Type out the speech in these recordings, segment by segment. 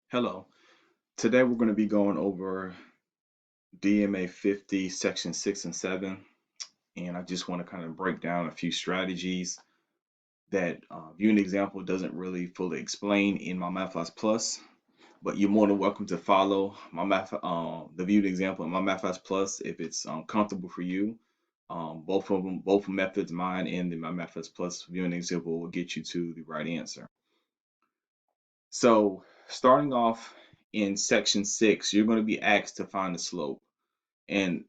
Hello. Today we're going to be going over DMA 50, section 6 and 7. And I just want to kind of break down a few strategies that viewing example doesn't really fully explain in my MathLabs Plus. But you're more than welcome to follow my the viewed example in my MathLabs Plus if it's comfortable for you. Both of them, both methods, mine and my MathLabs Plus viewing example will get you to the right answer. So starting off in section 6, you're going to be asked to find the slope. And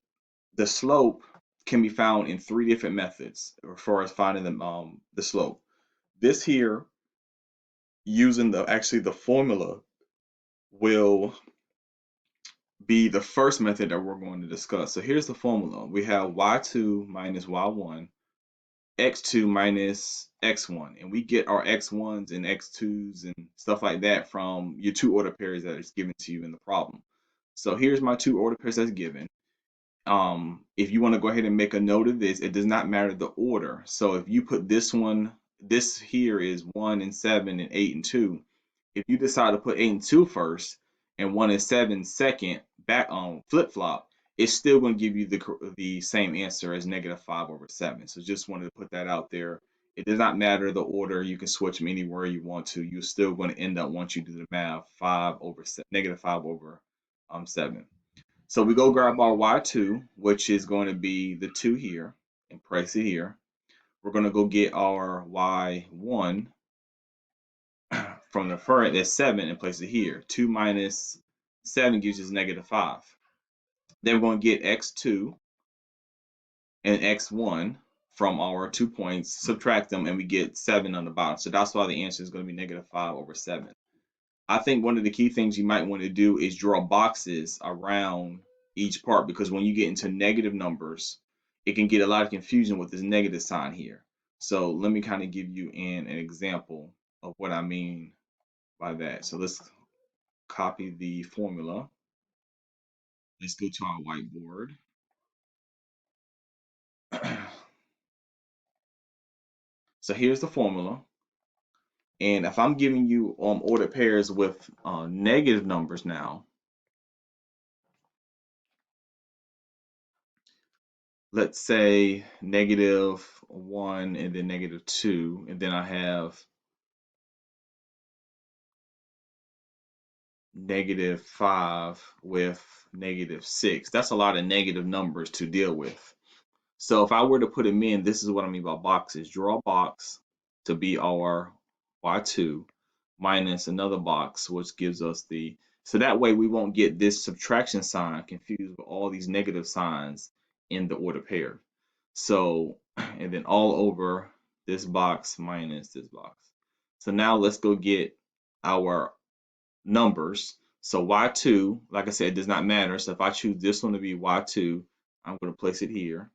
the slope can be found in three different methods as far as finding the slope. This here, using the formula, will be the first method that we're going to discuss. So here's the formula. We have y2 minus y1, x2 minus x1, and we get our x1s and x2s and stuff like that from your two order pairs that is given to you in the problem. So here's my two order pairs that's given. If you want to go ahead and make a note of this, it does not matter the order. So if you put this one, this here is 1 and 7 and 8 and 2. If you decide to put 8 and 2 first and 1 and 7 second, back on flip flop, it's still going to give you the same answer as -5/7. So just wanted to put that out there. It does not matter the order. You can switch them anywhere you want to. You're still going to end up, once you do the math, -5/7. So we go grab our y2, which is going to be the 2 here, and place it here. We're going to go get our y1 from the front, that's 7, and place it here. 2 minus 7 gives us -5. Then we're going to get x2 and x1 from our 2 points, subtract them, and we get 7 on the bottom. So that's why the answer is going to be -5/7. I think one of the key things you might want to do is draw boxes around each part, because when you get into negative numbers, it can get a lot of confusion with this negative sign here. So let me kind of give you an example of what I mean by that. So let's copy the formula. Let's go to our whiteboard. So here's the formula. And if I'm giving you ordered pairs with negative numbers now, let's say -1 and then -2, and then I have -5 with -6. That's a lot of negative numbers to deal with. So if I were to put them in, this is what I mean by boxes. Draw a box to be our y2 minus another box, which gives us so that way we won't get this subtraction sign confused with all these negative signs in the order pair. So, and then all over this box minus this box. So now let's go get our numbers. So y2, like I said, does not matter. So if I choose this one to be y2, I'm going to place it here.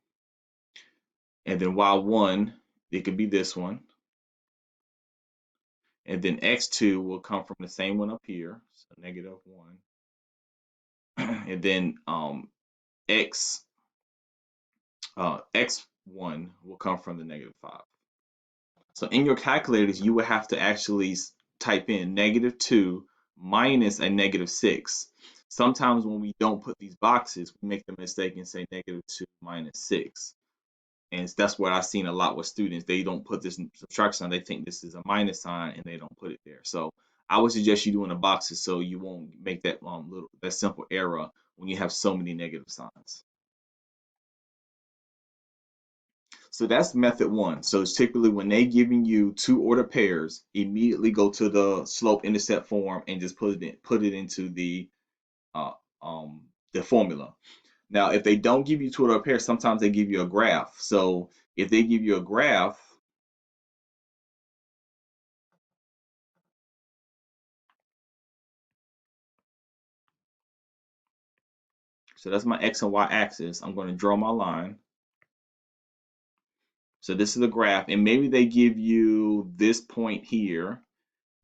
And then y1, it could be this one. And then x2 will come from the same one up here, so -1. And then x1 will come from the -5. So in your calculators, you would have to actually type in -2 minus a -6. Sometimes when we don't put these boxes, we make the mistake and say -2 minus 6. And that's what I've seen a lot with students. They don't put this subtraction sign. They think this is a minus sign and they don't put it there. So I would suggest you doing the boxes so you won't make that simple error when you have so many negative signs. So that's method one. So it's typically when they giving you two order pairs, immediately go to the slope intercept form and just put it into uh, the formula. Now, if they don't give you two order pairs, sometimes they give you a graph. So if they give you a graph, so that's my X and Y axis. I'm going to draw my line. So this is the graph, and maybe they give you this point here,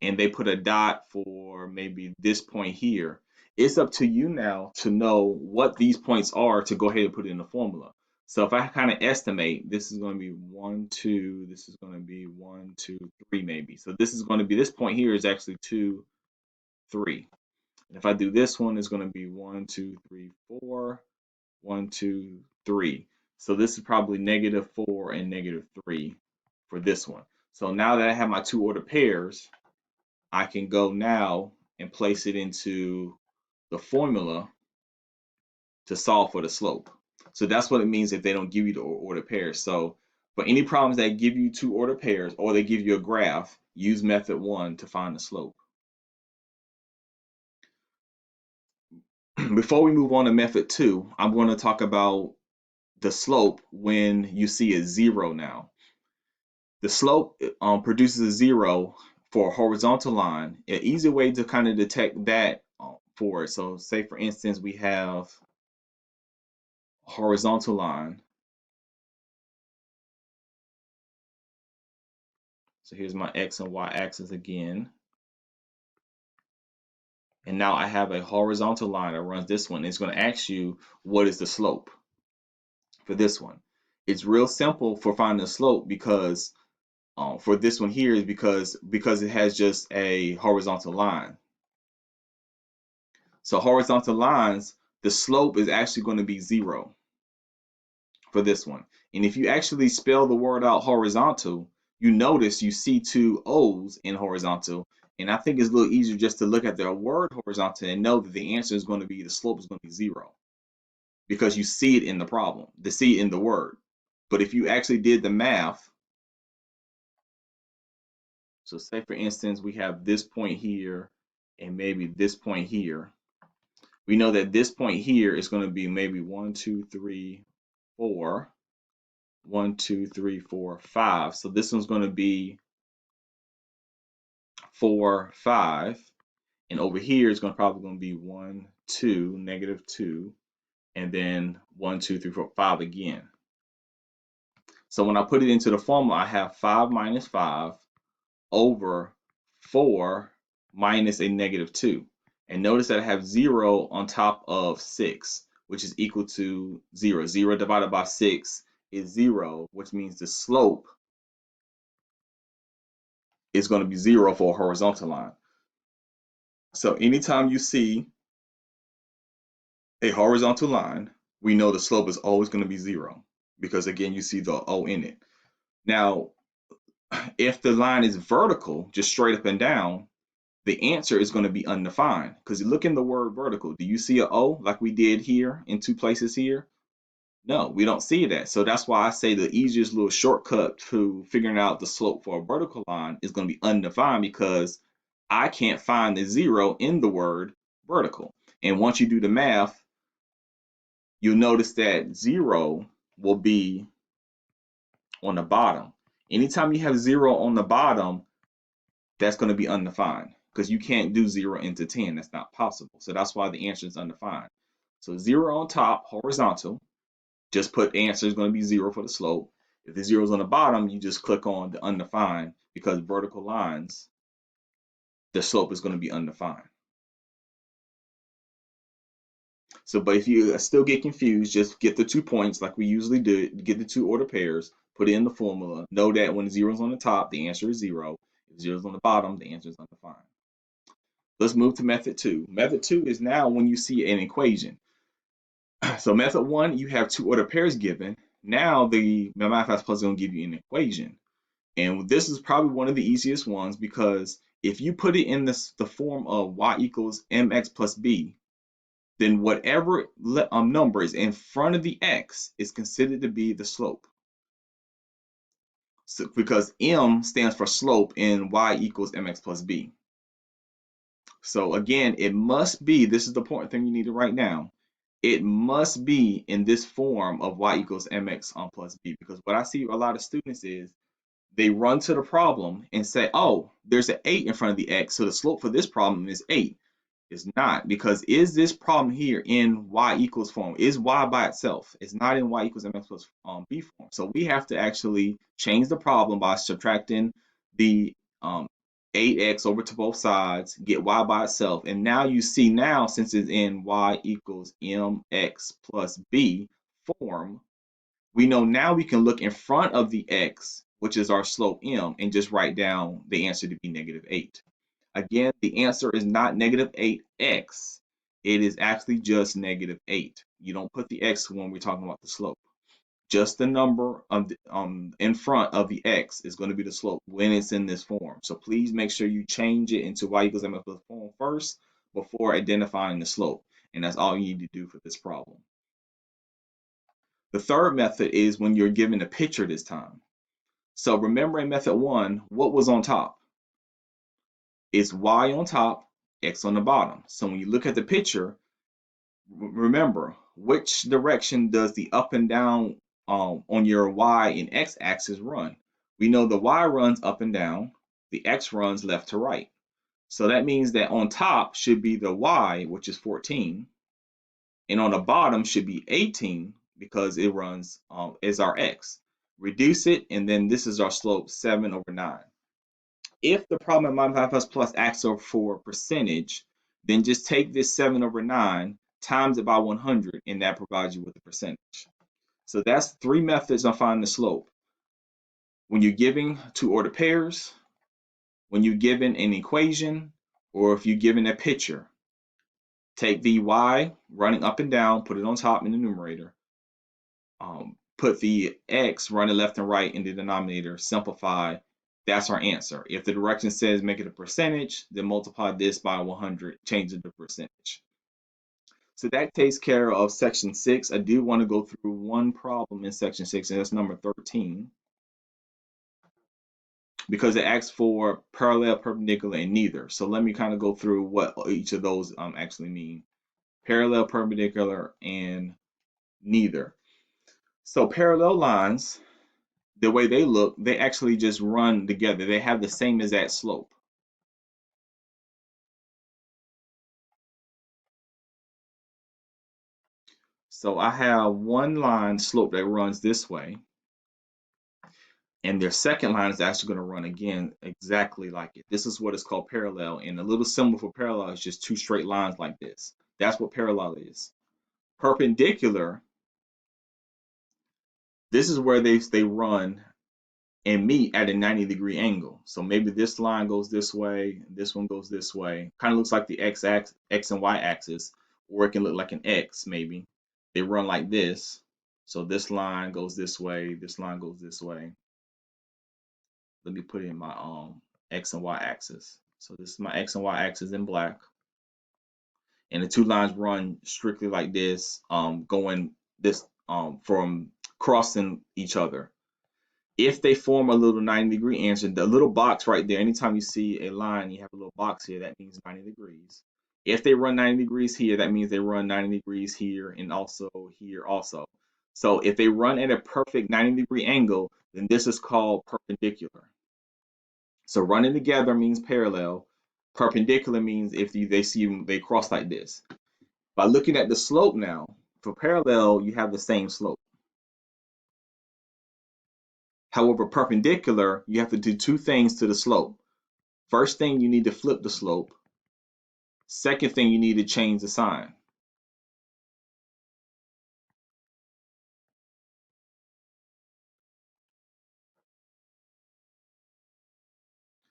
and they put a dot for maybe this point here. It's up to you now to know what these points are to go ahead and put it in the formula. So if I kind of estimate, this is going to be 1, 2, this is going to be 1, 2, 3 maybe. So this is going to be, this point here is actually 2, 3. And if I do this one, it's going to be 1, 2, 3, 4, 1, 2, 3. So this is probably -4 and -3 for this one. So now that I have my two ordered pairs, I can go now and place it into the formula to solve for the slope. So that's what it means if they don't give you the ordered pairs. So for any problems that give you two ordered pairs or they give you a graph, use method 1 to find the slope. Before we move on to method 2, I'm going to talk about the slope when you see a 0 now. The slope produces a 0 for a horizontal line. An easy way to kind of detect that for it. So say for instance, we have a horizontal line. So here's my X and Y axis again. And now I have a horizontal line that runs this one. It's going to ask you, what is the slope for this one? It's real simple for finding the slope because for this one here is because it has just a horizontal line. So horizontal lines, the slope is actually going to be 0 for this one. And if you actually spell the word out horizontal, you notice you see two O's in horizontal. And I think it's a little easier just to look at the word horizontal and know that the answer is going to be, the slope is going to be 0 because you see it in the problem, to see it in the word. But if you actually did the math, so say for instance, we have this point here and maybe this point here. We know that this point here is going to be maybe 1, 2, 3, 4. 1, 2, 3, 4, 5. So this one's going to be 4, 5. And over here it's probably going to be 1, 2, -2. And then 1, 2, 3, 4, 5 again. So when I put it into the formula, I have 5 minus 5 over 4 minus a -2. And notice that I have 0 on top of 6, which is equal to 0. 0 divided by 6 is 0, which means the slope is going to be 0 for a horizontal line. So anytime you see a horizontal line, we know the slope is always going to be 0 because again, you see the O in it. Now, if the line is vertical, just straight up and down, the answer is going to be undefined because you look in the word vertical. Do you see an O like we did here in two places here? No, we don't see that. So that's why I say the easiest little shortcut to figuring out the slope for a vertical line is going to be undefined because I can't find the 0 in the word vertical. And once you do the math, you'll notice that 0 will be on the bottom. Anytime you have 0 on the bottom, that's going to be undefined because you can't do 0 into 10. That's not possible. So that's why the answer is undefined. So 0 on top, horizontal, just put the answer is going to be 0 for the slope. If the 0 is on the bottom, you just click on the undefined because vertical lines, the slope is going to be undefined. So, but if you still get confused, just get the 2 points like we usually do, get the two order pairs, put it in the formula. Know that when 0 is on the top, the answer is 0. If 0 is on the bottom, the answer is undefined. Let's move to method 2. Method 2 is now when you see an equation. So method 1, you have two order pairs given. Now the MathFast Plus is going to give you an equation. And this is probably one of the easiest ones because if you put it in the form of y equals mx plus b, then whatever number is in front of the x is considered to be the slope. So, because m stands for slope in y equals mx plus b. So again, it must be, this is the important thing you need to write down, it must be in this form of y equals mx plus b, because what I see a lot of students is they run to the problem and say, oh, there's an 8 in front of the x, so the slope for this problem is 8. It's not, because is this problem here in y equals form? Is y by itself? It's not in y equals mx plus b form. So we have to actually change the problem by subtracting the 8x over to both sides, get y by itself. And now you see now, since it's in y equals mx plus b form, we know now we can look in front of the x, which is our slope m, and just write down the answer to be -8. Again, the answer is not negative 8x. It is actually just negative 8. You don't put the x when we're talking about the slope. Just the number of in front of the x is going to be the slope when it's in this form. So please make sure you change it into y equals mx plus form first before identifying the slope. And that's all you need to do for this problem. The third method is when you're given a picture this time. So remember in method 1, what was on top? It's y on top, x on the bottom. So when you look at the picture, remember which direction does the up and down on your y and x axis run? We know the y runs up and down, the x runs left to right. So that means that on top should be the y, which is 14, and on the bottom should be 18 because it runs as our x. Reduce it, and then this is our slope 7/9. If the problem in Mod5+ asks for percentage, then just take this 7/9 times it by 100, and that provides you with the percentage. So that's 3 methods on finding the slope. When you're giving two ordered pairs, when you're given an equation, or if you're given a picture. Take the y running up and down, put it on top in the numerator. Put the x running left and right in the denominator, simplify. That's our answer. If the direction says make it a percentage, then multiply this by 100, change it to percentage. So that takes care of section 6. I do want to go through one problem in section 6, and that's number 13. Because it asks for parallel, perpendicular, and neither. So let me kind of go through what each of those actually mean. Parallel, perpendicular, and neither. So parallel lines, the way they look, they actually just run together. They have the same exact slope. So I have one line slope that runs this way, and their second line is actually going to run again exactly like it. This is what is called parallel, and the little symbol for parallel is just two straight lines like this. That's what parallel is. Perpendicular, this is where they run and meet at a 90-degree angle. So maybe this line goes this way, this one goes this way. Kind of looks like the x and y axis, or it can look like an X maybe. They run like this. So this line goes this way, this line goes this way. Let me put in my x and y axis. So this is my x and y axis in black. And the two lines run strictly like this, going this from crossing each other. If they form a little 90-degree answer, the little box right there, anytime you see a line, you have a little box here, that means 90 degrees. If they run 90 degrees here, that means they run 90 degrees here and also here also. So if they run at a perfect 90-degree angle, then this is called perpendicular. So running together means parallel. Perpendicular means if they cross like this. By looking at the slope now, for parallel, you have the same slope. However, perpendicular, you have to do two things to the slope. First thing, you need to flip the slope. Second thing, you need to change the sign.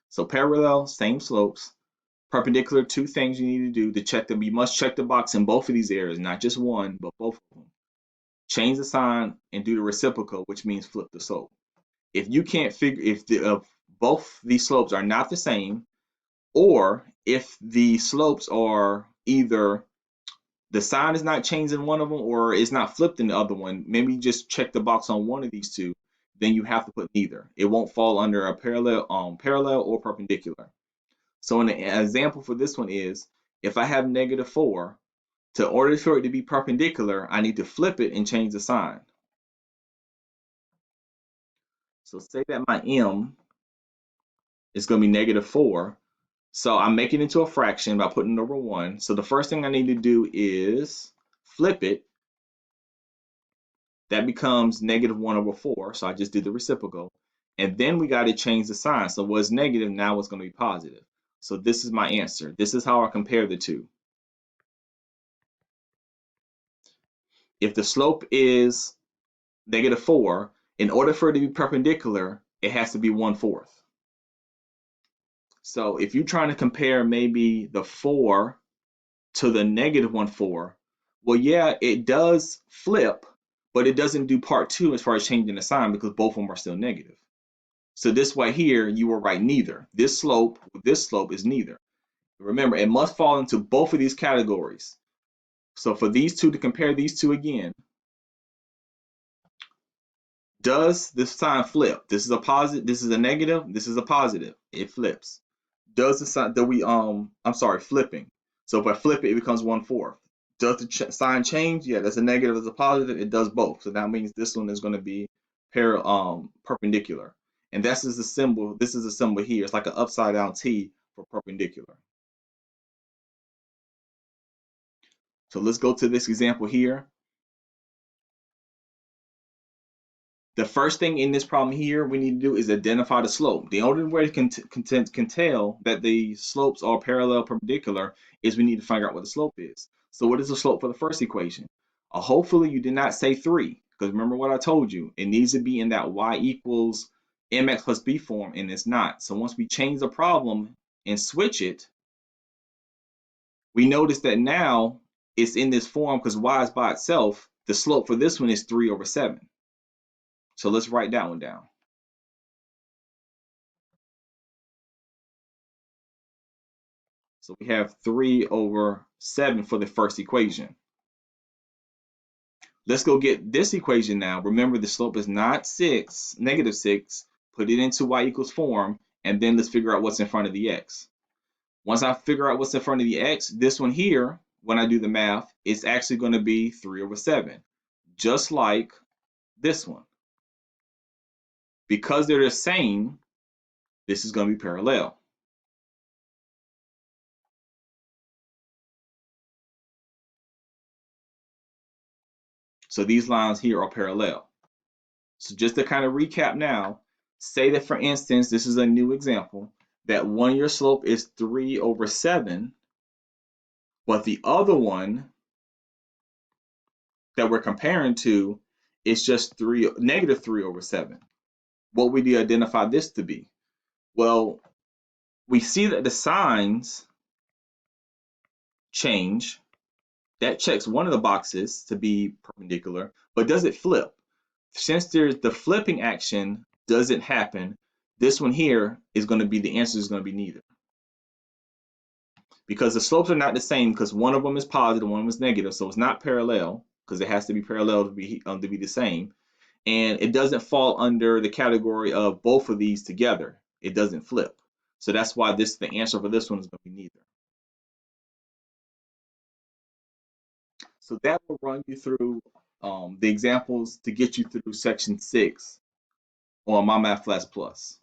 So parallel, same slopes. Perpendicular, two things you need to do to check them. You must check the box in both of these areas, not just one, but both of them. Change the sign and do the reciprocal, which means flip the slope. If you can't figure, if both these slopes are not the same, or if the slopes are either the sign is not changed in one of them or it's not flipped in the other one, maybe just check the box on one of these two, then you have to put neither. It won't fall under a parallel or perpendicular. So an example for this one is, if I have -4, to order for it to be perpendicular, I need to flip it and change the sign. So say that my m is going to be -4. So I'm making it into a fraction by putting it over 1. So the first thing I need to do is flip it. That becomes -1/4. So I just did the reciprocal. And then we got to change the sign. So what's negative now is going to be positive. So this is my answer. This is how I compare the two. If the slope is -4, in order for it to be perpendicular, it has to be 1/4. So if you're trying to compare maybe the 4 to the -1/4, well, yeah, it does flip, but it doesn't do part two as far as changing the sign because both of them are still negative. So this way here, you were right, neither. This slope is neither. Remember, it must fall into both of these categories. So for these two, to compare these two again, does this sign flip? This is a positive, this is a negative, this is a positive. It flips. Does the sign, do we, I'm sorry, flipping. So if I flip it, it becomes 1/4. Does the sign change? Yeah, that's a negative, that's a positive. It does both. So that means this one is going to be perpendicular. And this is the symbol. This is a symbol here. It's like an upside down T for perpendicular. So let's go to this example here. The first thing in this problem here we need to do is identify the slope. The only way to can tell that the slopes are parallel perpendicular is we need to figure out what the slope is. So what is the slope for the first equation? Hopefully you did not say 3, because remember what I told you. It needs to be in that y equals mx plus b form, and it's not. So once we change the problem and switch it, we notice that now it's in this form because y is by itself. The slope for this one is 3/7. So let's write that one down. So we have 3/7 for the first equation. Let's go get this equation now. Remember, the slope is not 6, -6. Put it into y equals form, and then let's figure out what's in front of the x. Once I figure out what's in front of the x, this one here, when I do the math, it's actually going to be 3/7, just like this one. Because they're the same, this is going to be parallel. So these lines here are parallel. So just to kind of recap now, say that for instance, this is a new example, that one your slope is 3/7, but the other one that we're comparing to is just -3/7. What would you identify this to be? Well, we see that the signs change. That checks one of the boxes to be perpendicular, but does it flip? Since there's the flipping action doesn't happen, this one here is going to be, the answer is going to be neither. Because the slopes are not the same, because one of them is positive, one of them is negative, so it's not parallel, because it has to be parallel to be the same, and it doesn't fall under the category of both of these together. It doesn't flip, so that's why the answer for this one is going to be neither. So that will run you through the examples to get you through section 6 on My Math Flash Plus.